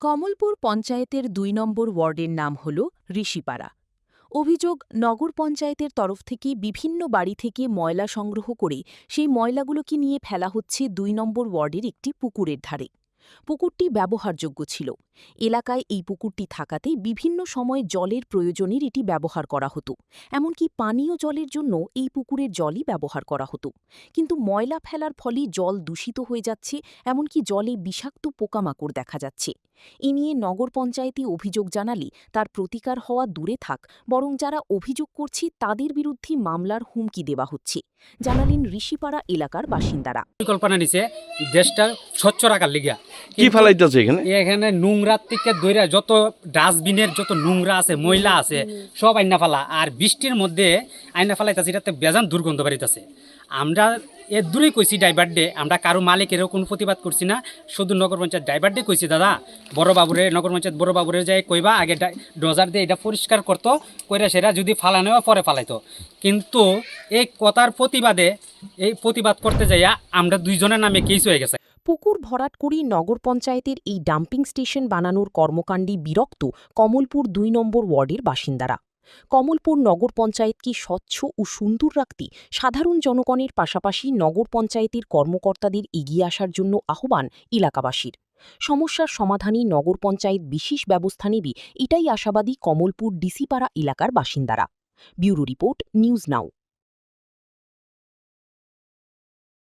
কমলপুর পঞ্চায়েতের ২ নম্বর ওয়ার্ডের নাম হল ঋষিপাড়া। অভিযোগ, নগর পঞ্চায়েতের তরফ থেকে বিভিন্ন বাড়ি থেকে ময়লা সংগ্রহ করে সেই ময়লাগুলোকে নিয়ে ফেলা হচ্ছে ২ নম্বর ওয়ার্ডের একটি পুকুরের ধারে। পুকুরটি ব্যবহারযোগ্য ছিল। এলাকায় এই পুকুরটি থাকাতে বিভিন্ন সময় জলের প্রয়োজনের এটি ব্যবহার করা হতো। এমনকি পানীয় জলের জন্য এই পুকুরের জলই ব্যবহার করা হতো। কিন্তু ময়লা ফেলার ফলে জল দূষিত হয়ে যাচ্ছে, এমনকি জলে বিষাক্ত পোকামাকড় দেখা যাচ্ছে। এ নিয়ে নগর পঞ্চায়েতে অভিযোগ জানালে তার প্রতিকার হওয়া দূরে থাক, বরং যারা অভিযোগ করছে তাদের বিরুদ্ধে মামলার হুমকি দেওয়া হচ্ছে, জানালেন ঋষিপাড়া এলাকার বাসিন্দারা। পরিকল্পনা নিছে দেশটা স্বচ্ছ রাখার লিগা। কি ফেলাইতেছে এখানে? এখানে নোংরা থেকে দইরা যত ডাস্টবিনের যত নোংরা আছে, ময়লা আছে, সব আইনা ফেলা। আর বৃষ্টির মধ্যে আইনা ফেলাইতেছে, এটাতে বেজান দুর্গন্ধ বাড়িতেছে। আমরা এর দূরেই কইছি ড্রাইভার ডে, আমরা কারো মালিকেরও কোনো প্রতিবাদ করছি না, শুধু নগর পঞ্চায়েত ড্রাইভার ডে কইছি, দাদা বড় বাবুরে, নগর পঞ্চায়েত বড় বাবুরে যাই কইবা আগে ডজার দিয়ে এটা পরিষ্কার করতো, কইরা সেটা যদি ফালানো পরে ফালাইতো। কিন্তু এই কথার প্রতিবাদে, এই প্রতিবাদ করতে যাইয়া আমরা দুইজনের নামে কেস হয়ে গেছে। পুকুর ভরাট করে নগর পঞ্চায়েতের এই ডাম্পিং স্টেশন বানানোর কর্মকাণ্ডে বিরক্ত কমলপুর ২ নম্বর ওয়ার্ডের বাসিন্দারা। কমলপুর নগর পঞ্চায়েতকে স্বচ্ছ ও সুন্দর রাখতে সাধারণ জনগণের পাশাপাশি নগর পঞ্চায়েতের কর্মকর্তাদের এগিয়ে আসার জন্য আহ্বান এলাকাবাসীর। সমস্যার সমাধানে নগর পঞ্চায়েত বিশেষ ব্যবস্থা নেবে, এটাই আশাবাদী কমলপুর ডিসিপাড়া এলাকার বাসিন্দারা। Bureau report, news now.